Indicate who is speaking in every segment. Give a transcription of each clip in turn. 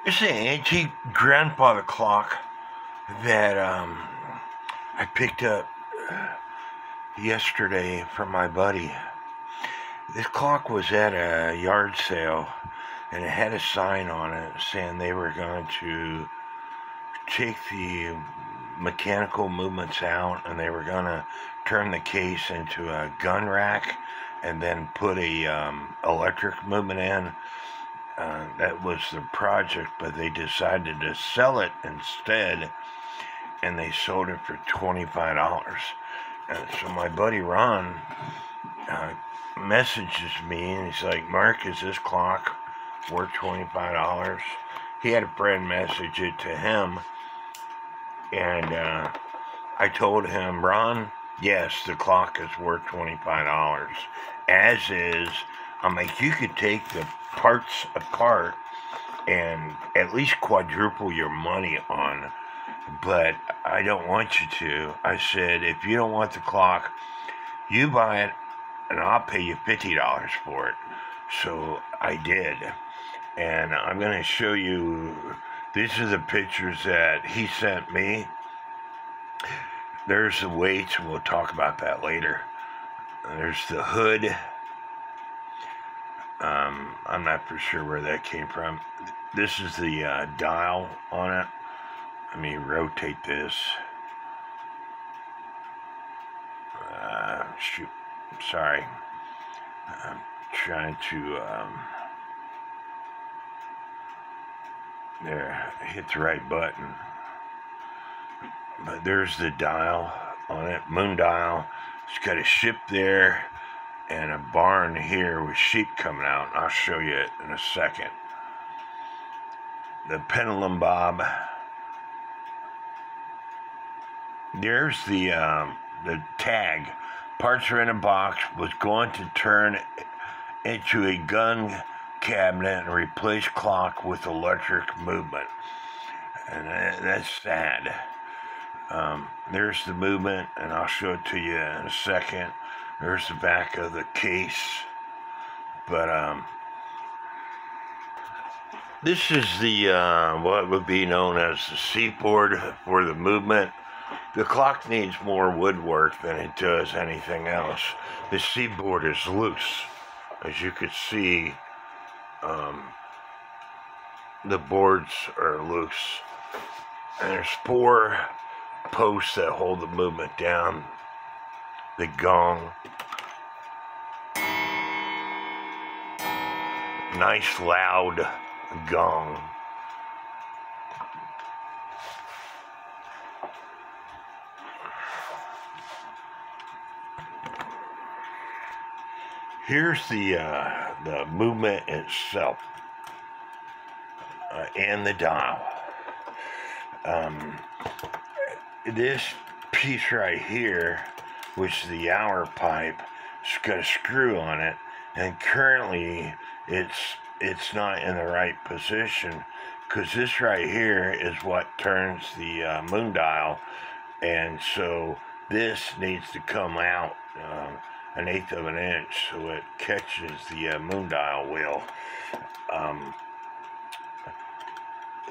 Speaker 1: It's an antique grandfather clock that I picked up yesterday from my buddy. This clock was at a yard sale, and it had a sign on it saying they were going to take the mechanical movements out, and they were going to turn the case into a gun rack and then put a electric movement in. That was the project, but they decided to sell it instead, and they sold it for $25. And so my buddy Ron messages me, and he's like, "Mark, is this clock worth $25? He had a friend message it to him, and I told him, "Ron, yes, the clock is worth $25. As is, I'm like, you could take the parts apart and at least quadruple your money on, but I don't want you to." I said, "If you don't want the clock, you buy it and I'll pay you $50 for it." So I did, and I'm going to show you. These are the pictures that he sent me. There's the weights, and we'll talk about that later. There's the hood. I'm not for sure where that came from. This is the dial on it. Let me rotate this. Shoot, sorry. I'm trying to, there, hit the right button. But there's the dial on it, moon dial. It's got a ship there and a barn here with sheep coming out. I'll show you it in a second. The pendulum bob. There's the tag. Parts are in a box. Was going to turn into a gun cabinet and replace clock with electric movement. And that's sad. There's the movement, and I'll show it to you in a second. There's the back of the case. But this is the what would be known as the seatboard for the movement. The clock needs more woodwork than it does anything else. The seatboard is loose. As you can see, the boards are loose. And there's 4 posts that hold the movement down. The gong. Nice loud gong. Here's the movement itself and the dial. This piece right here, which is the hour pipe, it's got a screw on it, and currently it's not in the right position, because this right here is what turns the moon dial, and so this needs to come out 1/8 of an inch so it catches the moon dial wheel.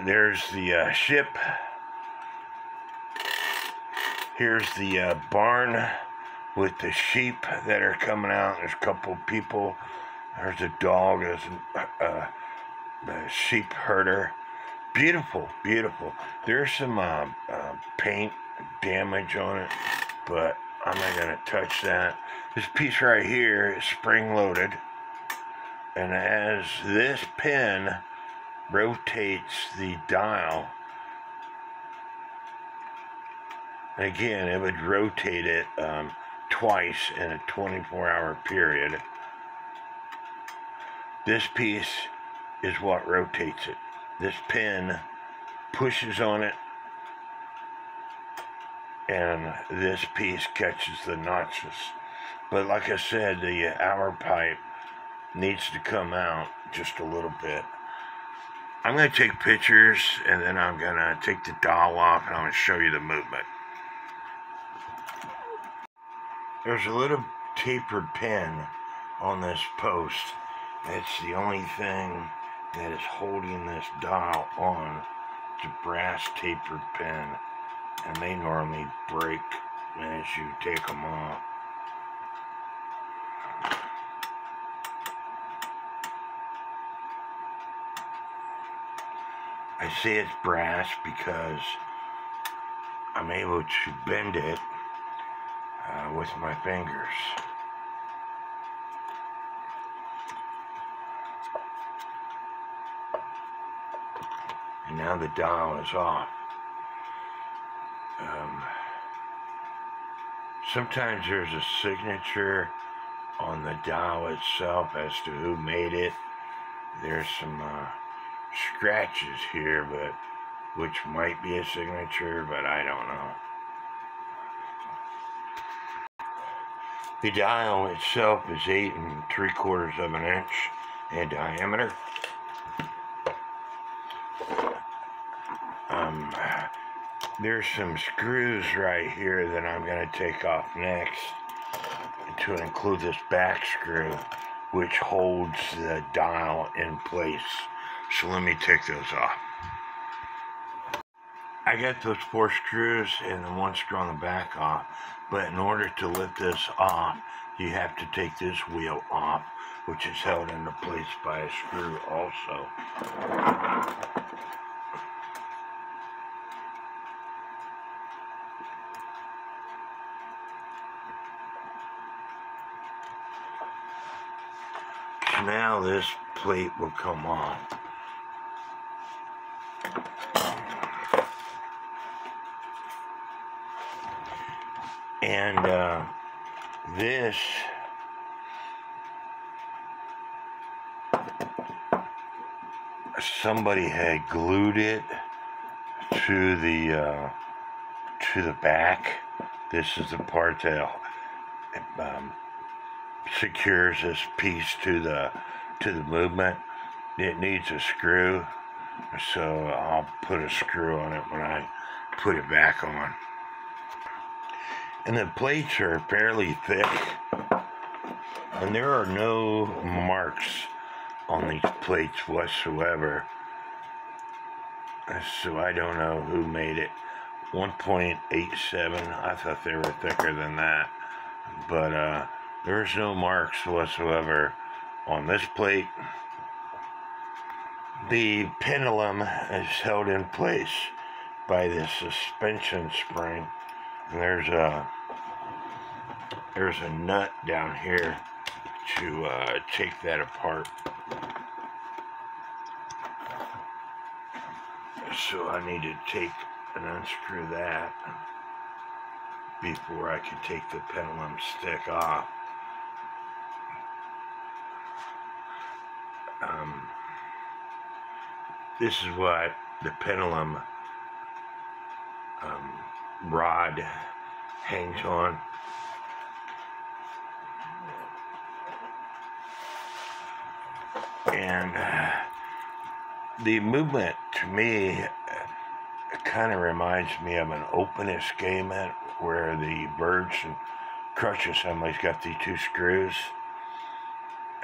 Speaker 1: There's the ship. Here's the barn with the sheep that are coming out. There's a couple people. There's a dog. There's the sheep herder. Beautiful, beautiful. There's some paint damage on it, but I'm not going to touch that. This piece right here is spring-loaded, and as this pin rotates the dial, again, it would rotate it twice in a 24-hour period. This piece is what rotates it. This pin pushes on it, and this piece catches the notches. But like I said, the hour pipe needs to come out just a little bit. I'm going to take pictures, and then I'm going to take the dial off, and I'm going to show you the movement. There's a little tapered pin on this post. It's the only thing that is holding this dial on. It's a brass tapered pin, and they normally break as you take them off. I say it's brass because I'm able to bend it with my fingers. And now the dial is off. Sometimes there's a signature on the dial itself as to who made it. There's some scratches here, but which might be a signature, but I don't know. The dial itself is 8 3/4 of an inch in diameter. There's some screws right here that I'm going to take off next to include this back screw, which holds the dial in place. So let me take those off. I got those 4 screws and the 1 screw on the back off, but in order to lift this off, you have to take this wheel off, which is held into place by a screw also. So now this plate will come off. And this somebody had glued it to the back. This is the part that secures this piece to the movement. It needs a screw, so I'll put a screw on it when I put it back on. And the plates are fairly thick, and there are no marks on these plates whatsoever, so I don't know who made it. 1.87, I thought they were thicker than that, but there's no marks whatsoever on this plate. The pendulum is held in place by this suspension spring. And there's a nut down here to take that apart. So I need to take and unscrew that before I can take the pendulum stick off. This is what the pendulum rod hangs on. And the movement to me kind of reminds me of an open escapement where the birch and crush assembly's got the 2 screws.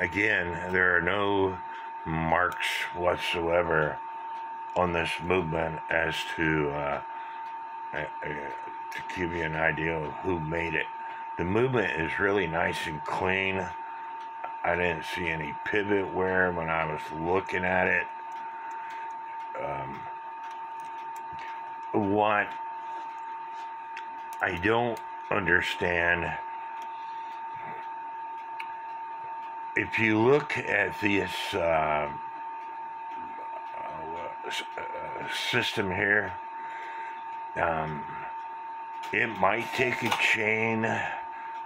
Speaker 1: Again, there are no marks whatsoever on this movement as to give you an idea of who made it. The movement is really nice and clean. I didn't see any pivot wear when I was looking at it. What I don't understand, if you look at this system here, it might take a chain,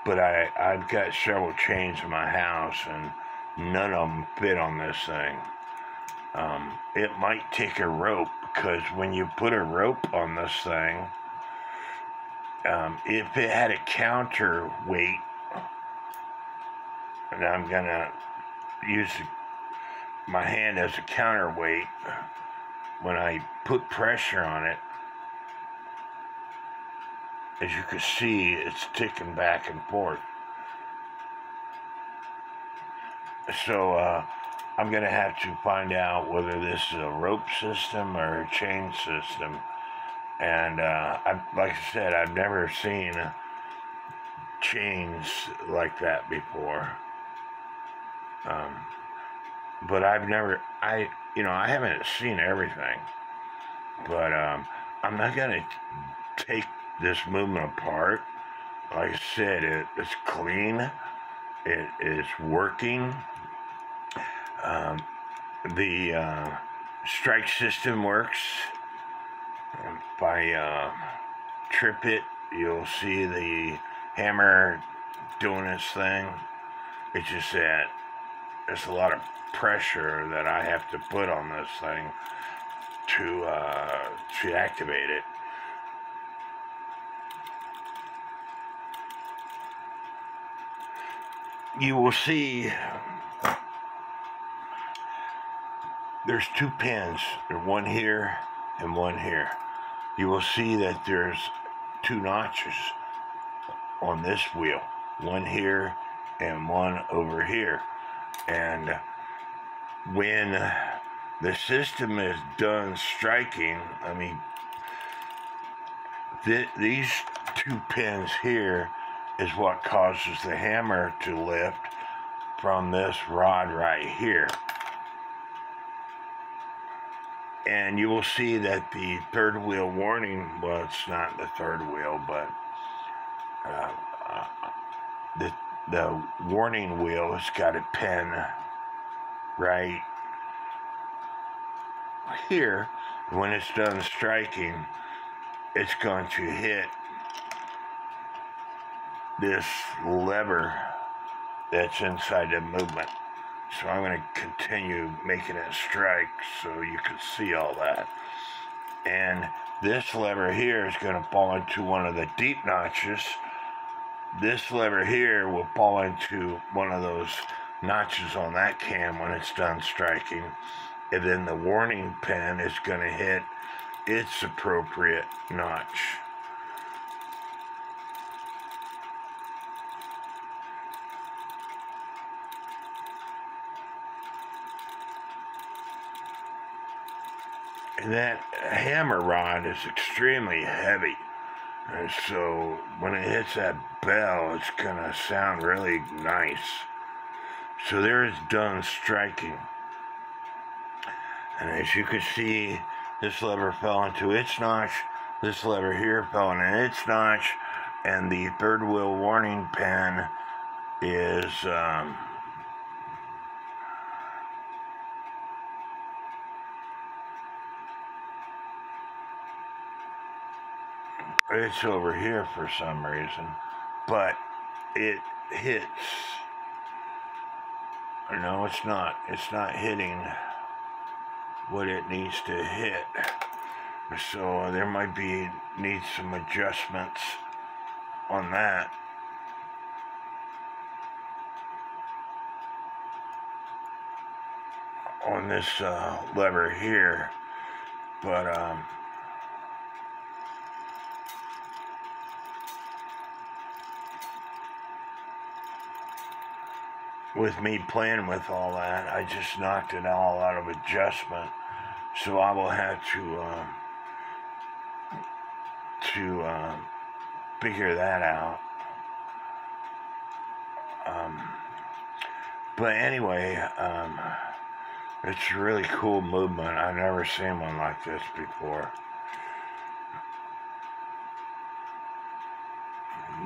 Speaker 1: but I've got several chains in my house and none of them fit on this thing. It might take a rope, because when you put a rope on this thing, if it had a counterweight, and I'm gonna use my hand as a counterweight, when I put pressure on it, as you can see, it's ticking back and forth. So I'm going to have to find out whether this is a rope system or a chain system. And like I said, I've never seen chains like that before. But I haven't seen everything. But I'm not going to take this movement apart. Like I said, it's clean. It is working. The strike system works. If I trip it, you'll see the hammer doing its thing. It's just that there's a lot of pressure that I have to put on this thing to activate it. You will see there's two pins. There's one here and one here. You will see that there's two notches on this wheel. One here and one over here. And when the system is done striking, I mean, these two pins here is what causes the hammer to lift from this rod right here. And you will see that the third wheel warning, well, it's not the third wheel, but the warning wheel has got a pin right here. When it's done striking, it's going to hit this lever that's inside the movement. So I'm going to continue making it strike so you can see all that. And this lever here is going to fall into one of the deep notches. This lever here will fall into one of those notches on that cam when it's done striking. And then the warning pin is going to hit its appropriate notch. And that hammer rod is extremely heavy. And so when it hits that bell, it's going to sound really nice. So there it's done striking. And as you can see, this lever fell into its notch. This lever here fell into its notch. And the third wheel warning pin is it's over here for some reason, but it hits. No, it's not. It's not hitting what it needs to hit. So there might need some adjustments on that. On this lever here, but with me playing with all that, I just knocked it all out of adjustment. So I will have to figure that out. But anyway, it's a really cool movement. I've never seen one like this before.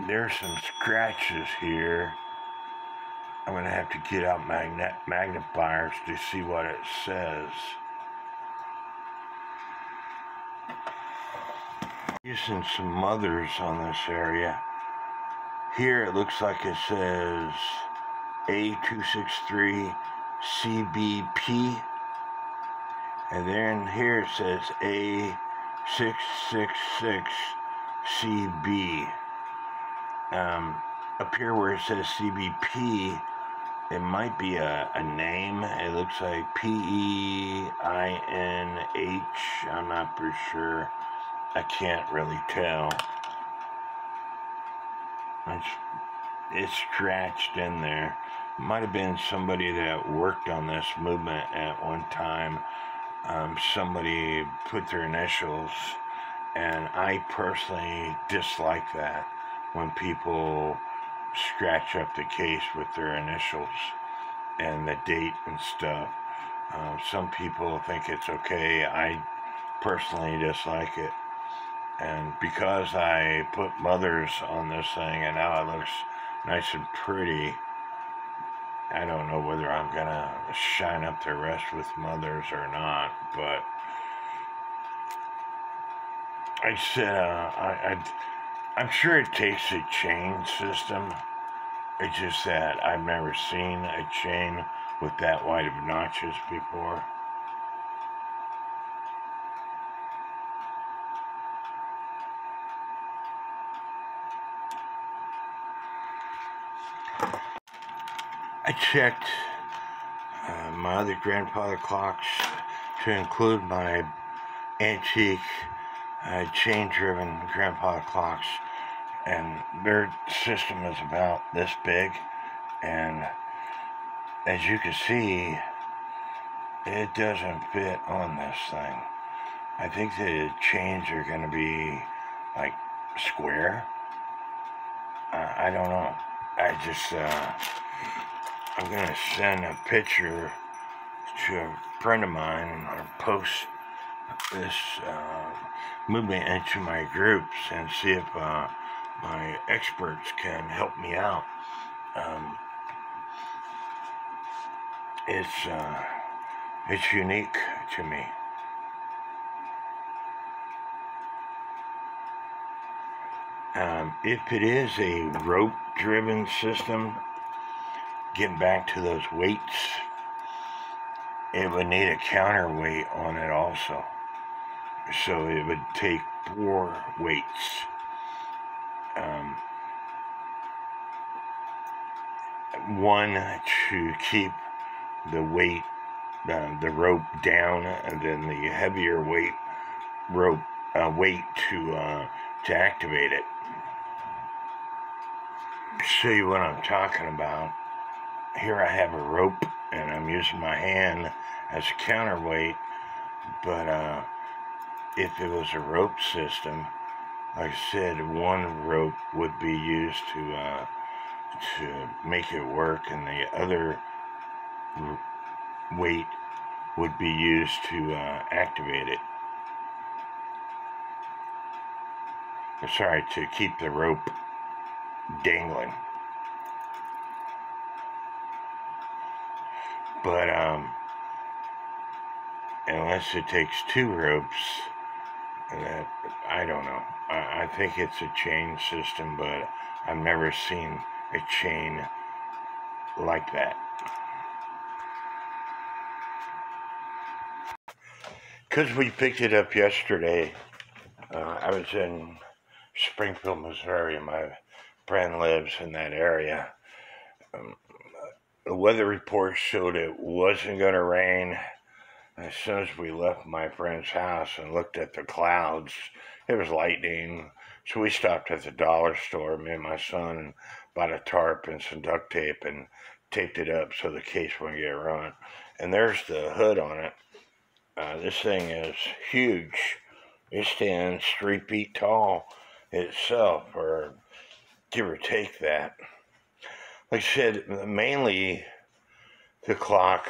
Speaker 1: There's some scratches here. I'm going to have to get out magnifiers to see what it says. Using some mothers on this area. Here it looks like it says A263 CBP. And then here it says A666 CB. Up here where it says CBP, it might be a name. It looks like PEINH. I'm not for sure. I can't really tell. It's scratched in there. might have been somebody that worked on this movement at one time. Somebody put their initials, and I personally dislike that when people scratch up the case with their initials and the date and stuff. Some people think it's okay. I personally dislike it. And because I put mothers on this thing and now it looks nice and pretty, I don't know whether I'm going to shine up the rest with mothers or not. But I said, I'm sure it takes a chain system. It's just that I've never seen a chain with that wide of notches before. I checked my other grandfather clocks to include my antique chain-driven grandfather clocks, and their system is about this big, and as you can see, it doesn't fit on this thing. I think the chains are going to be like square. I don't know. I'm going to send a picture to a friend of mine and I'll post this movement into my groups and see if my experts can help me out. It's unique to me. If it is a rope-driven system, getting back to those weights, it would need a counterweight on it also. So it would take 4 weights. One to keep the weight, the rope down, and then the heavier weight to activate it. Show you what I'm talking about. Here I have a rope and I'm using my hand as a counterweight, but if it was a rope system, like I said, one rope would be used to make it work, and the other weight would be used to activate it. Sorry, to keep the rope dangling. But unless it takes 2 ropes, I don't know. I think it's a chain system, but I've never seen a chain like that. Because we picked it up yesterday, I was in Springfield, Missouri. My friend lives in that area. The weather report showed it wasn't going to rain. As soon as we left my friend's house and looked at the clouds, it was lightning. So we stopped at the dollar store, me and my son, and bought a tarp and some duct tape and taped it up so the case wouldn't get run. And there's the hood on it. This thing is huge. It stands 3 feet tall itself, or give or take that. Like I said, mainly the clock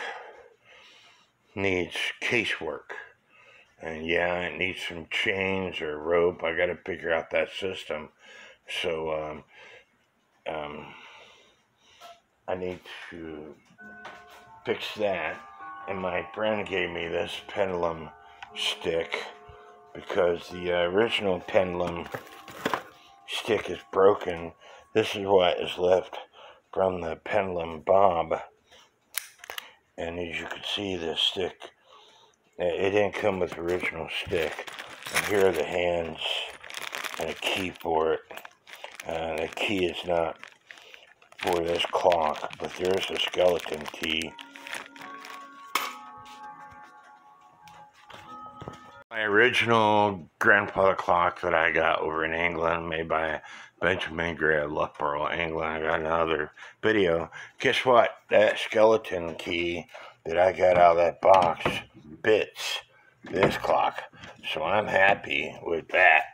Speaker 1: needs casework. And yeah, it needs some chains or rope. I got to figure out that system. So I need to fix that. And my friend gave me this pendulum stick because the original pendulum stick is broken. This is what is left from the pendulum bob. And as you can see, the stick, it didn't come with the original stick. And here are the hands and a key for it. The key is not for this clock, but there's a skeleton key. My original grandfather clock that I got over in England, made by Benjamin Gray of Loughborough, England. I got another video. Guess what? That skeleton key that I got out of that box fits this clock. So I'm happy with that.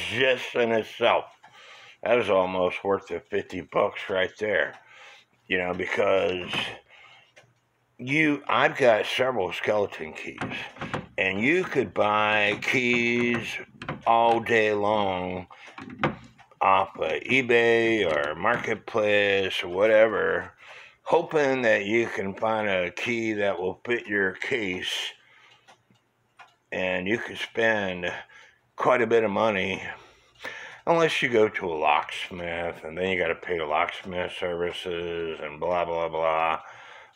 Speaker 1: Just in itself. That was almost worth the $50 right there. You know, because I've got several skeleton keys, and you could buy keys all day long off of eBay or Marketplace or whatever, hoping that you can find a key that will fit your case, and you could spend quite a bit of money, unless you go to a locksmith, and then you got to pay the locksmith services and blah, blah, blah.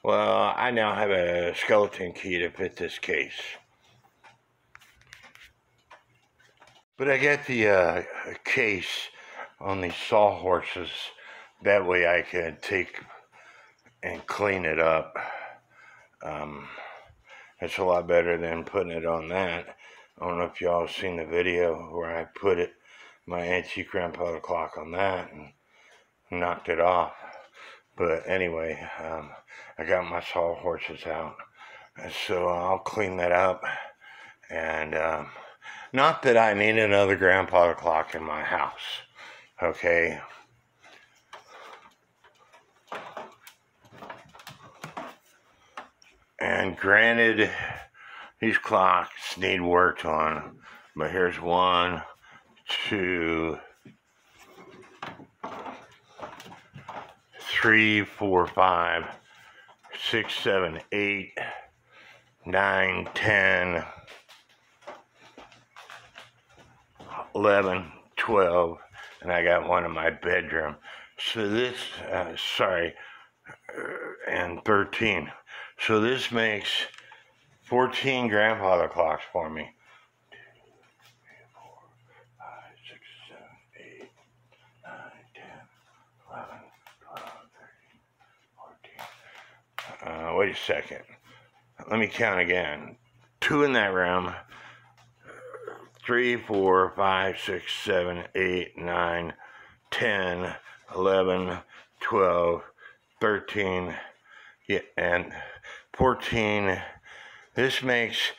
Speaker 1: Well, I now have a skeleton key to fit this case. But I got the case on these sawhorses. That way I can take and clean it up. It's a lot better than putting it on that. I don't know if y'all have seen the video where I put my antique grandfather clock on that and knocked it off. But anyway, I got my sawhorses out, so I'll clean that up. And not that I need another grandfather clock in my house, okay? And granted, these clocks need work on, but here's 1, 2, 3, 4, 5, 6, 7, 8, 9, 10, 11, 12, and I got one in my bedroom. So this, and 13. So this makes 14 grandfather clocks for me. 2, 3, 4, 5, 6, 7, 8, 9, 10, 11, 12, 13, 14. Wait a second. Let me count again. 2 in that room. 3, 4, 5, 6, 7, 8, 9, 10, 11, 12, 13, yeah, and 14. This makes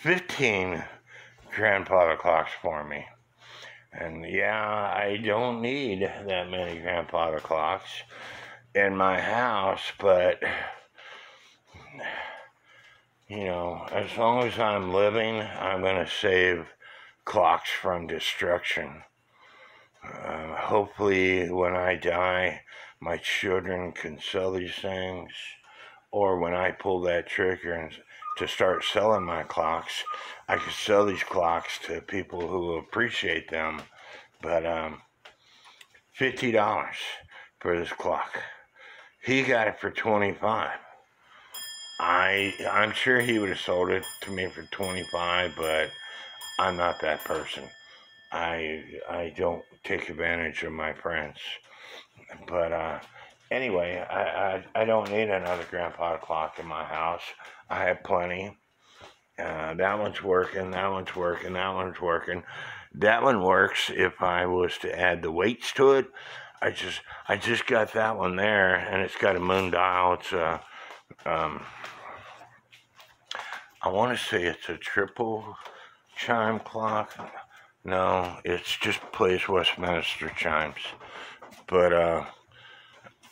Speaker 1: 15 grandfather clocks for me. And yeah, I don't need that many grandfather clocks in my house, but you know, as long as I'm living, I'm going to save clocks from destruction. Hopefully when I die, my children can sell these things, or when I pull that trigger and to start selling my clocks, I can sell these clocks to people who appreciate them. But $50 for this clock. He got it for $25. I'm sure he would have sold it to me for $25, but I'm not that person. I don't take advantage of my friends. But anyway, I don't need another grandfather clock in my house. I have plenty. That one's working, that one's working, that one's working. That one works if I was to add the weights to it. I just got that one there, and it's got a moon dial. It's I want to say it's a triple chime clock. No, it's just plays Westminster chimes. But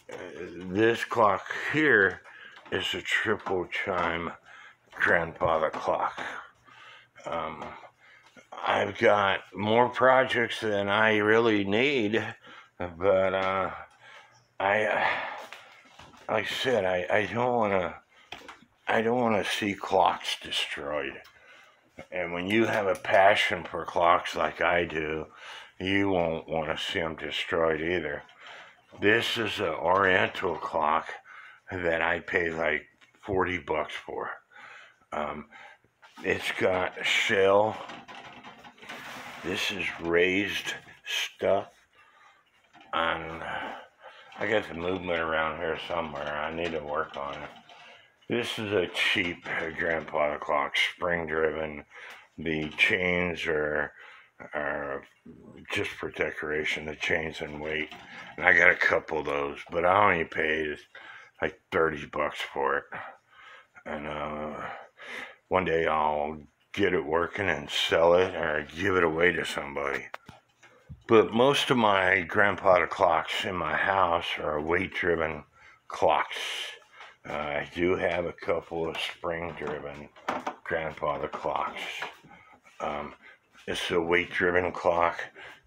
Speaker 1: this clock here is a triple chime grandfather clock. I've got more projects than I really need, but like I said, I don't want to see clocks destroyed. And when you have a passion for clocks like I do, you won't want to see them destroyed either. This is an Oriental clock that I paid like $40 for. It's got shell. This is raised stuff. And I got the movement around here somewhere. I need to work on it. This is a cheap grandfather clock, spring-driven, The chains are just for decoration, the chains and weight. And I got a couple of those, but I only paid like $30 for it. And one day I'll get it working and sell it or give it away to somebody. But most of my grandfather clocks in my house are weight-driven clocks. I do have a couple of spring-driven grandfather clocks. This is a weight-driven clock.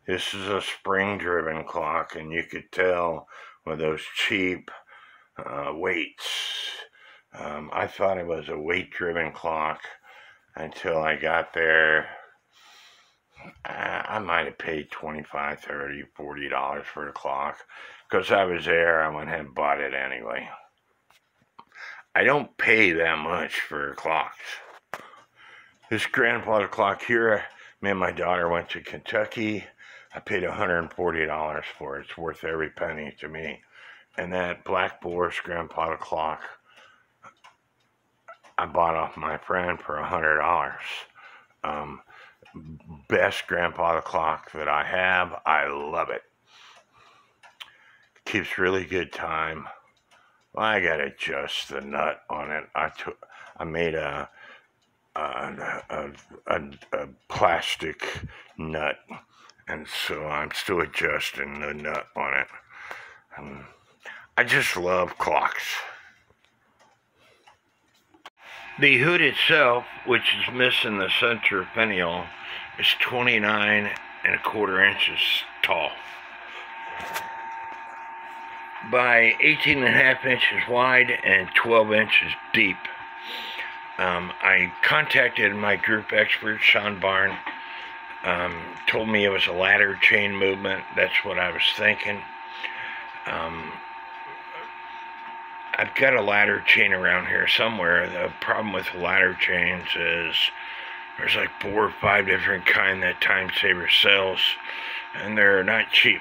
Speaker 1: This is a spring-driven clock, and you could tell with those cheap weights. I thought it was a weight-driven clock until I got there. I might have paid $25, $30, $40 for the clock. Because I was there, I went ahead and bought it anyway. I don't pay that much for clocks. This grandfather clock here, me and my daughter went to Kentucky. I paid $140 for it. It's worth every penny to me. And that Black Boris grandfather clock, I bought off my friend for $100. Best grandfather clock that I have. I love it. Keeps really good time. Well, I gotta adjust the nut on it. I made a plastic nut, and so I'm still adjusting the nut on it. I just love clocks. The hood itself, which is missing the center finial, is 29¼ inches tall by 18½ inches wide and 12 inches deep. I contacted my group expert, Sean Barn, told me it was a ladder chain movement. That's what I was thinking. I've got a ladder chain around here somewhere. The problem with the ladder chains is there's like 4 or 5 different kinds that Time Saver sells, and they're not cheap.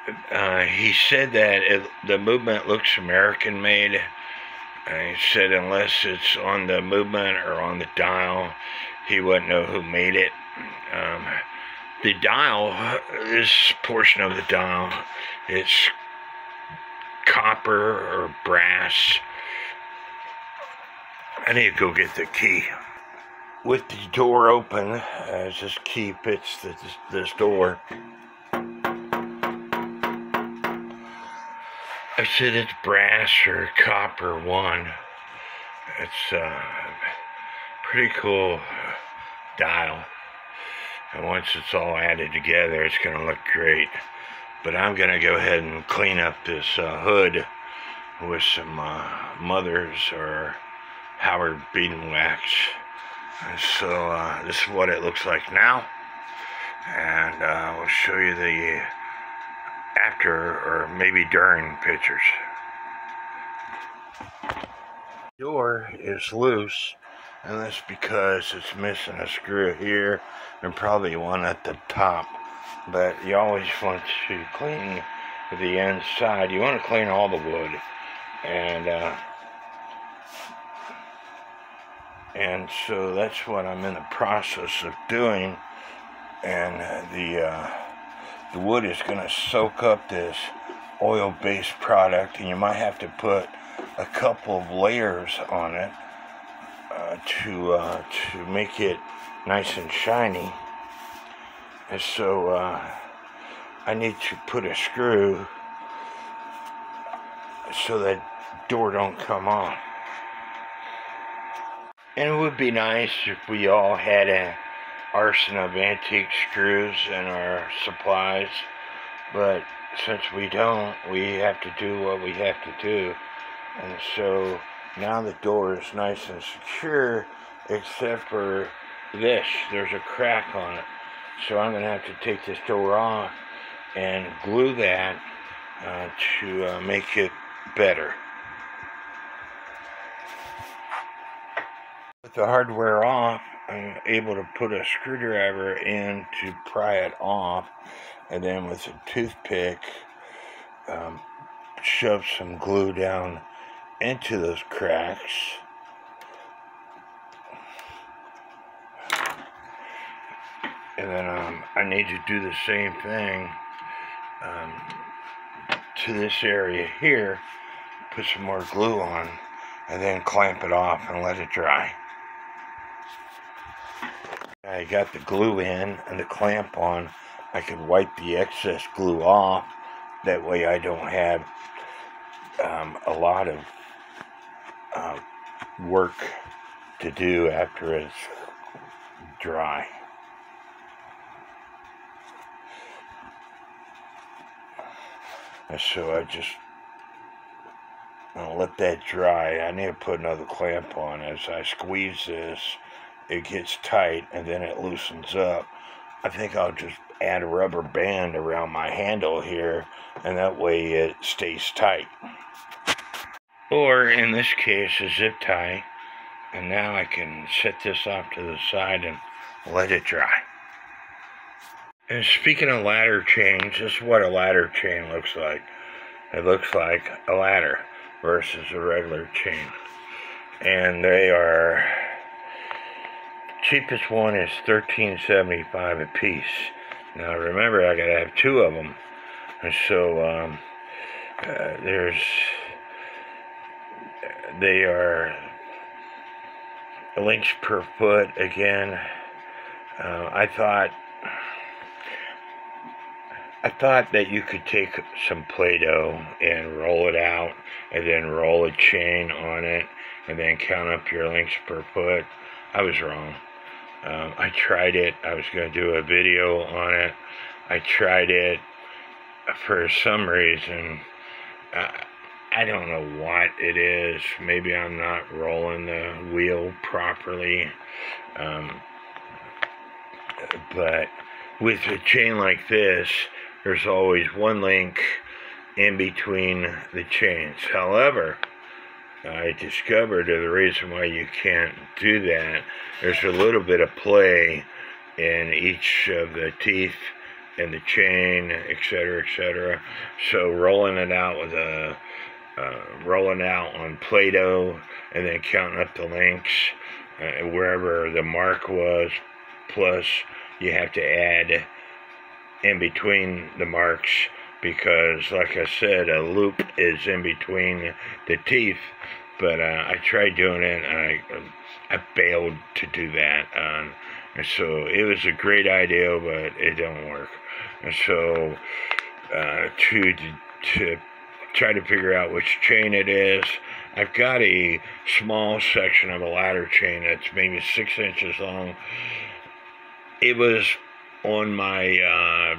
Speaker 1: He said that the movement looks American made. He said unless it's on the movement or on the dial, he wouldn't know who made it. The dial, this portion of the dial, it's copper or brass. I need to go get the key. With the door open, as this key fits this door, I said it's brass or copper one. It's a pretty cool dial. And once it's all added together, it's going to look great. But I'm going to go ahead and clean up this hood with some Mother's or Howard beading wax. And so this is what it looks like now. And we'll show you the after or maybe during pictures. The door is loose, and that's because it's missing a screw here and probably one at the top. But you always want to clean the inside. You want to clean all the wood, and so that's what I'm in the process of doing. And the wood is going to soak up this oil-based product, and you might have to put a couple of layers on it to make it nice and shiny. And so I need to put a screw so that door don't come on. And it would be nice if we all had an arsenal of antique screws in our supplies, but since we don't, we have to do what we have to do. And so now the door is nice and secure, except for this. There's a crack on it. So I'm going to have to take this door off and glue that to make it better. With the hardware off, I'm able to put a screwdriver in to pry it off, and then with a toothpick shove some glue down into those cracks. And then I need to do the same thing to this area here, put some more glue on, and then clamp it off and let it dry. I got the glue in and the clamp on. I could wipe the excess glue off. That way I don't have a lot of work to do after it's dry. And so I'll let that dry. I need to put another clamp on. As I squeeze this, it gets tight and then it loosens up. I think I'll just add a rubber band around my handle here, and that way it stays tight. Or in this case, a zip tie. And now I can set this off to the side and let it dry. And speaking of ladder chains, this is what a ladder chain looks like. It looks like a ladder versus a regular chain. And they are, cheapest one is $13.75 a piece. Now remember, I gotta have 2 of them. And so they are links per foot again. I thought that you could take some Play-Doh and roll it out and then roll a chain on it and then count up your links per foot. I was wrong. I tried it. I was going to do a video on it. I tried it. For some reason, I don't know what it is. Maybe I'm not rolling the wheel properly. But with a chain like this, there's always one link in between the chains. However, I discovered the reason why you can't do that, there's a little bit of play in each of the teeth and the chain, etc., etc. So rolling it out with rolling out on Play-Doh and then counting up the links wherever the mark was, plus you have to add in between the marks, because like I said, a loop is in between the teeth. But I tried doing it and I failed to do that, and so it was a great idea, but it don't work. And so to try to figure out which chain it is, I've got a small section of a ladder chain that's maybe 6 inches long. It was on my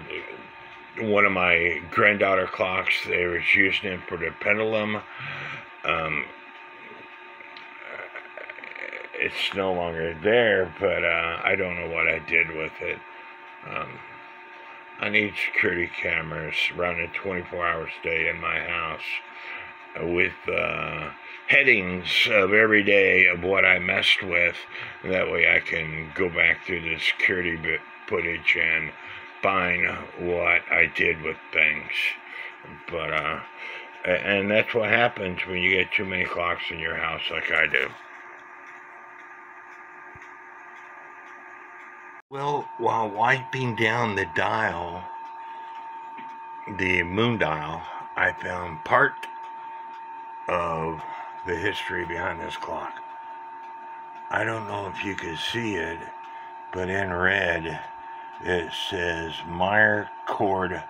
Speaker 1: one of my granddaughter clocks. They was using it for the pendulum. It's no longer there, but I don't know what I did with it. I need security cameras running 24 hours a day in my house with headings of every day of what I messed with. And that way I can go back through the security footage and find what I did with things. But and that's what happens when you get too many clocks in your house like I do. Well, while wiping down the dial, the moon dial, I found part of the history behind this clock. I don't know if you can see it, but in red it says Meyercord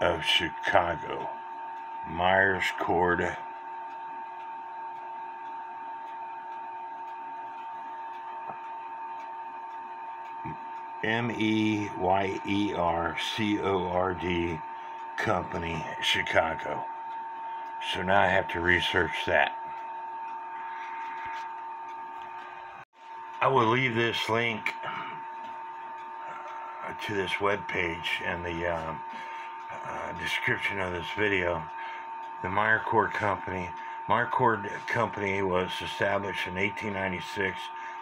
Speaker 1: of Chicago. Meyercord. Meyercord Company, Chicago. So now I have to research that. I will leave this link to this webpage in the description of this video. The Meyercord Company. Meyercord Company was established in 1896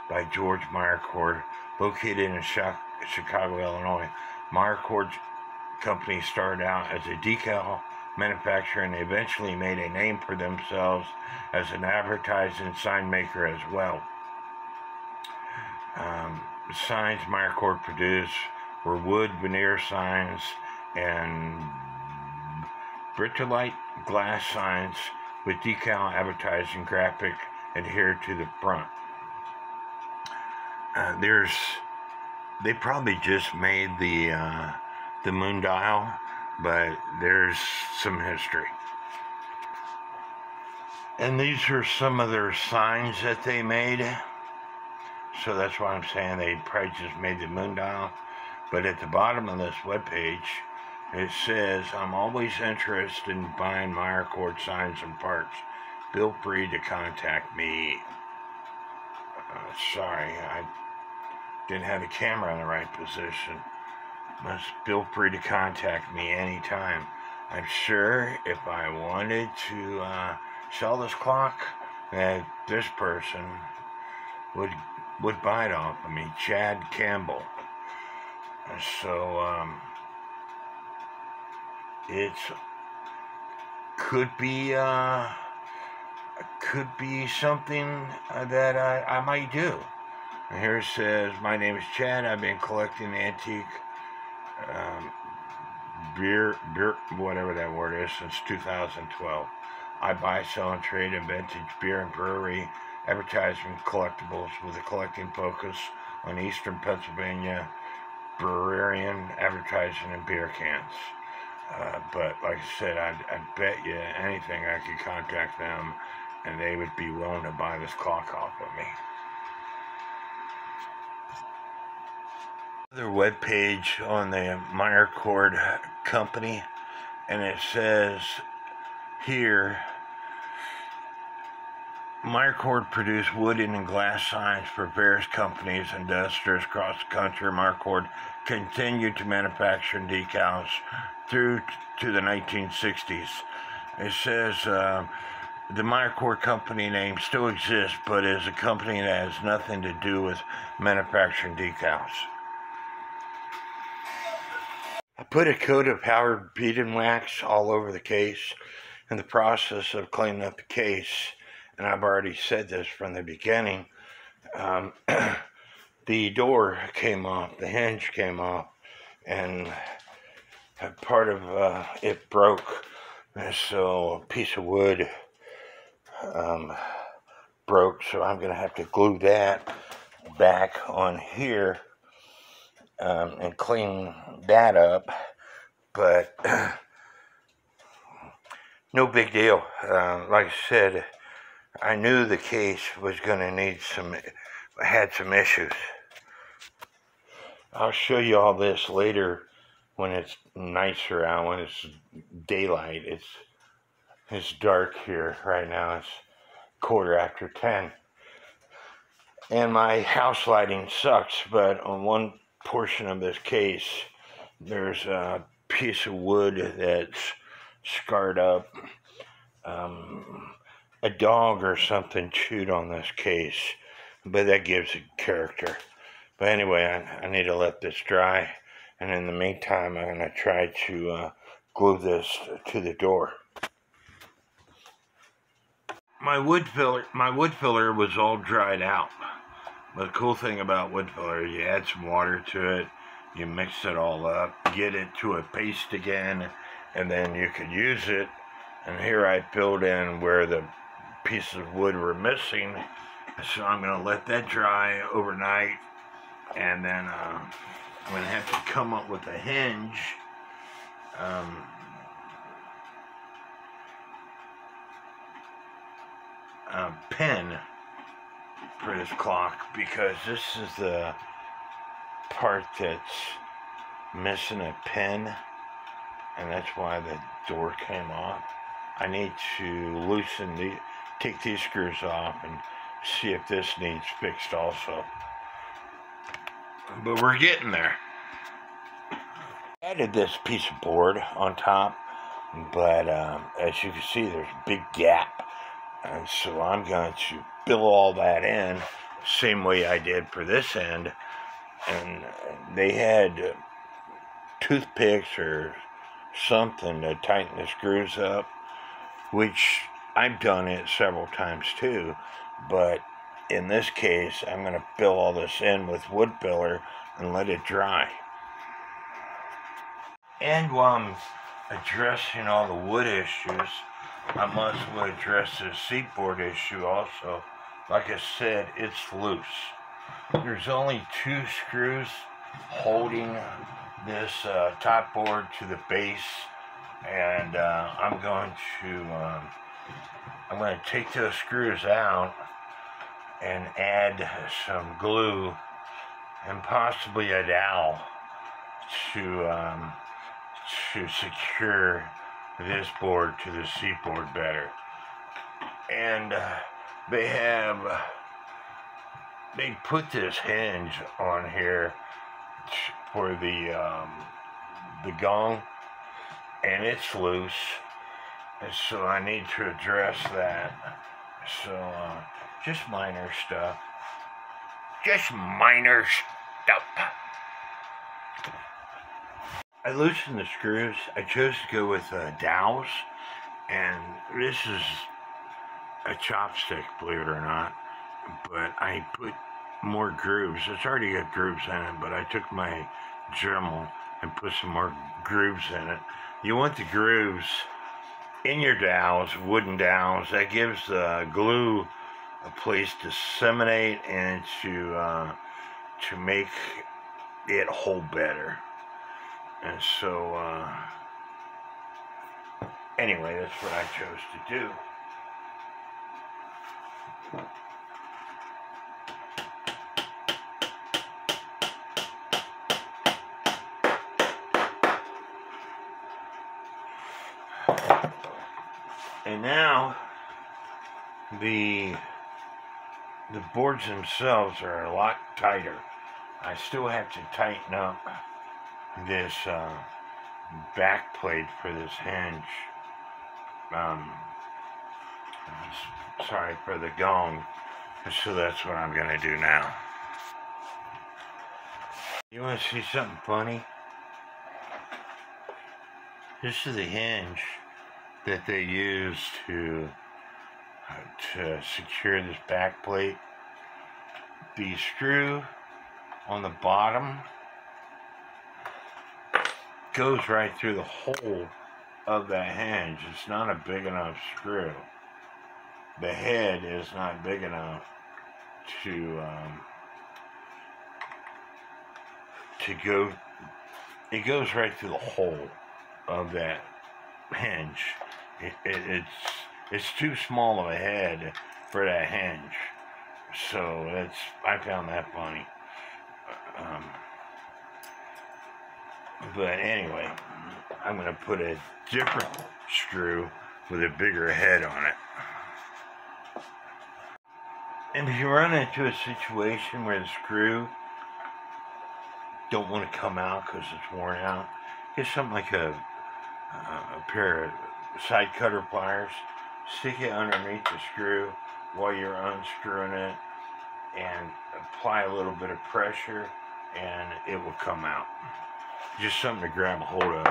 Speaker 1: by George Meyercord, located in Chicago, Illinois. Meyercord Company started out as a decal manufacturer and eventually made a name for themselves as an advertising sign maker as well. The signs Meyercord produced were wood veneer signs and Britolite glass signs with decal advertising graphic adhered to the front. They probably just made the moon dial, but there's some history. And these are some of their signs that they made. So that's why I'm saying they probably just made the moon dial. But at the bottom of this webpage, it says, I'm always interested in buying Meyercord signs and parts. Feel free to contact me. Sorry, I didn't have the camera in the right position. Must feel free to contact me anytime. I'm sure if I wanted to sell this clock, that this person would buy it off of me, Chad Campbell. So it's could be something that I might do. And here it says, my name is Chad. I've been collecting antique beer, whatever that word is, since 2012. I buy, sell, and trade in vintage beer and brewery advertisement collectibles with a collecting focus on Eastern Pennsylvania brewery advertising and beer cans. But like I said, I'd bet you anything I could contact them and they would be willing to buy this clock off of me. Another webpage on the Meyercord company, and it says here, Meyercord produced wooden and glass signs for various companies and industries across the country. Meyercord continued to manufacture decals through to the 1960s. It says the Meyercord company name still exists, but is a company that has nothing to do with manufacturing decals. I put a coat of powdered beading wax all over the case in the process of cleaning up the case, and I've already said this from the beginning. The door came off, the hinge came off, and part of it broke, so a piece of wood broke, so I'm going to have to glue that back on here and clean that up, but no big deal. Like I said, I knew the case was going to need had some issues. I'll show you all this later when it's nicer out, when it's daylight. It's dark here right now. It's 10:15. And my house lighting sucks, but on one portion of this case, there's a piece of wood that's scarred up. A dog or something chewed on this case, but that gives it character. But anyway, I need to let this dry, and in the meantime, I'm going to try to glue this to the door. My wood filler was all dried out. But the cool thing about wood filler, you add some water to it, you mix it all up, get it to a paste again, and then you could use it. And here I filled in where the pieces of wood were missing, so I'm going to let that dry overnight, and then I'm going to have to come up with a hinge. Pin for this clock, because this is the part that's missing a pin, and that's why the door came off. I need to take these screws off and see if this needs fixed also. But we're getting there. I added this piece of board on top, but as you can see, there's a big gap. And so I'm going to fill all that in, same way I did for this end. And they had toothpicks or something to tighten the screws up, which I've done it several times too. But in this case, I'm going to fill all this in with wood filler and let it dry. And while I'm addressing all the wood issues, I must address the seatboard issue also. Like I said, it's loose. There's only 2 screws holding this top board to the base, and I'm going to take those screws out and add some glue and possibly a dowel to secure this board to the seatboard better. And they put this hinge on here for the gong, and it's loose, and so I need to address that. So just minor stuff. Just minor stuff. I loosened the screws. I chose to go with dowels, and this is a chopstick, believe it or not, but I put more grooves. It's already got grooves in it, but I took my Dremel and put some more grooves in it. You want the grooves in your dowels, wooden dowels. That gives the glue a place to disseminate and to make it hold better. And so anyway, that's what I chose to do. And now the boards themselves are a lot tighter. I still have to tighten up this back plate for this hinge. Sorry, for the gong. So that's what I'm gonna do now. You wanna see something funny? This is the hinge that they use to secure this back plate. The screw on the bottom goes right through the hole of that hinge. It's not a big enough screw. The head is not big enough to go. It goes right through the hole of that hinge. It's too small of a head for that hinge. So I found that funny. But anyway, I'm going to put a different screw with a bigger head on it. And if you run into a situation where the screw don't want to come out because it's worn out, get something like a pair of side cutter pliers, stick it underneath the screw while you're unscrewing it, and apply a little bit of pressure, and it will come out. Just something to grab a hold of.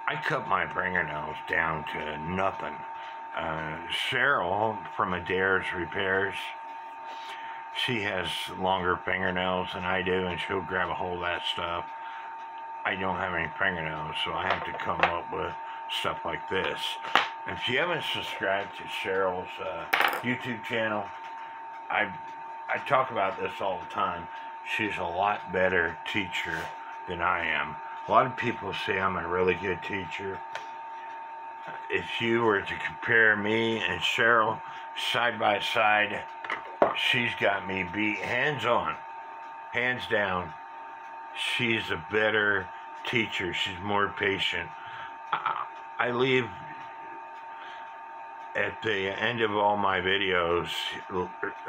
Speaker 1: I cut my fingernails down to nothing. Cheryl from Adair's Repairs, she has longer fingernails than I do, and she'll grab a hold of that stuff. I don't have any fingernails, so I have to come up with stuff like this. If you haven't subscribed to Cheryl's YouTube channel, I talk about this all the time. She's a lot better teacher than I am. A lot of people say I'm a really good teacher. If you were to compare me and Cheryl side by side, she's got me beat hands on, hands down. She's a better teacher. She's more patient. I leave at the end of all my videos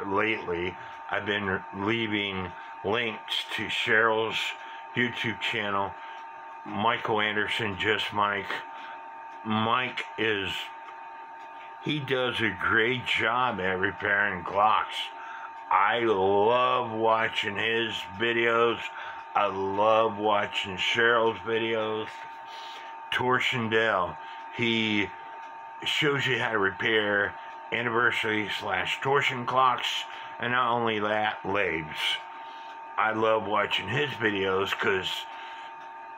Speaker 1: lately, I've been leaving links to Cheryl's YouTube channel, Michael Anderson, Just Mike. Mike he does a great job at repairing clocks. I love watching his videos. I love watching Cheryl's videos. Torsion, he shows you how to repair anniversary/torsion clocks, and not only that, lathes. I love watching his videos because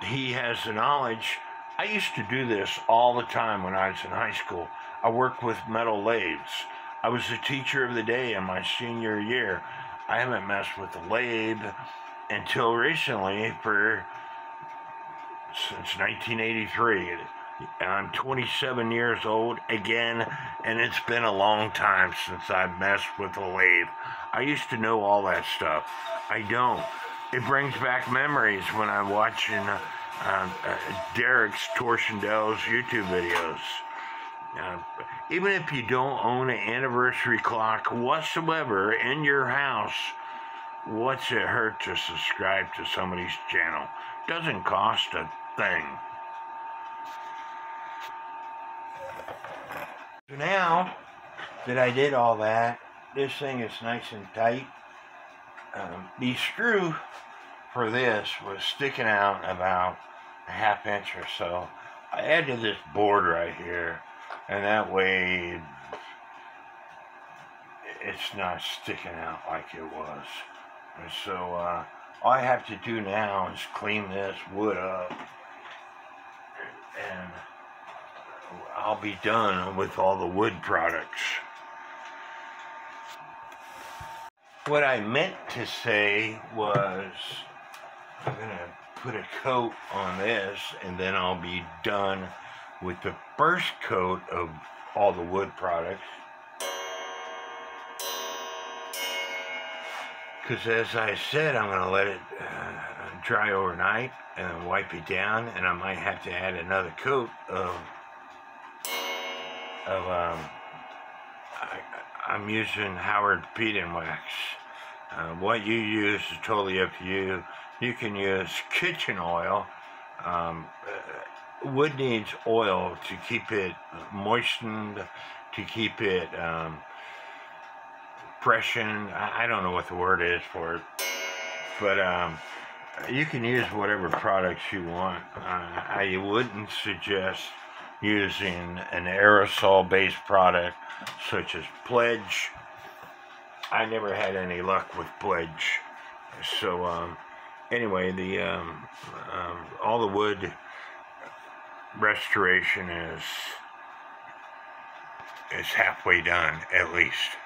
Speaker 1: he has the knowledge. I used to do this all the time when I was in high school. I worked with metal lathes. I was the teacher of the day in my senior year. I haven't messed with the lathe until recently since 1983. I'm 27 years old again, and it's been a long time since I've messed with a lathe. I used to know all that stuff. I don't. It brings back memories when I'm watching Derek's Torsiondel's YouTube videos. Even if you don't own an anniversary clock whatsoever in your house, what's it hurt to subscribe to somebody's channel? Doesn't cost a thing. So now that I did all that, this thing is nice and tight. The screw for this was sticking out about a ½ inch or so. I added this board right here, and that way it's not sticking out like it was. And so all I have to do now is clean this wood up, and I'll be done with all the wood products. What I meant to say was I'm going to put a coat on this, and then I'll be done with the first coat of all the wood products. Because as I said, I'm going to let it dry overnight and then wipe it down, and I might have to add another coat of I'm using Howard peat and wax. What you use is totally up to you. You can use kitchen oil. Wood needs oil to keep it moistened, to keep it freshened. I don't know what the word is for it, but you can use whatever products you want. I wouldn't suggest using an aerosol-based product such as Pledge. I never had any luck with Pledge. So anyway, all the wood restoration is halfway done, at least.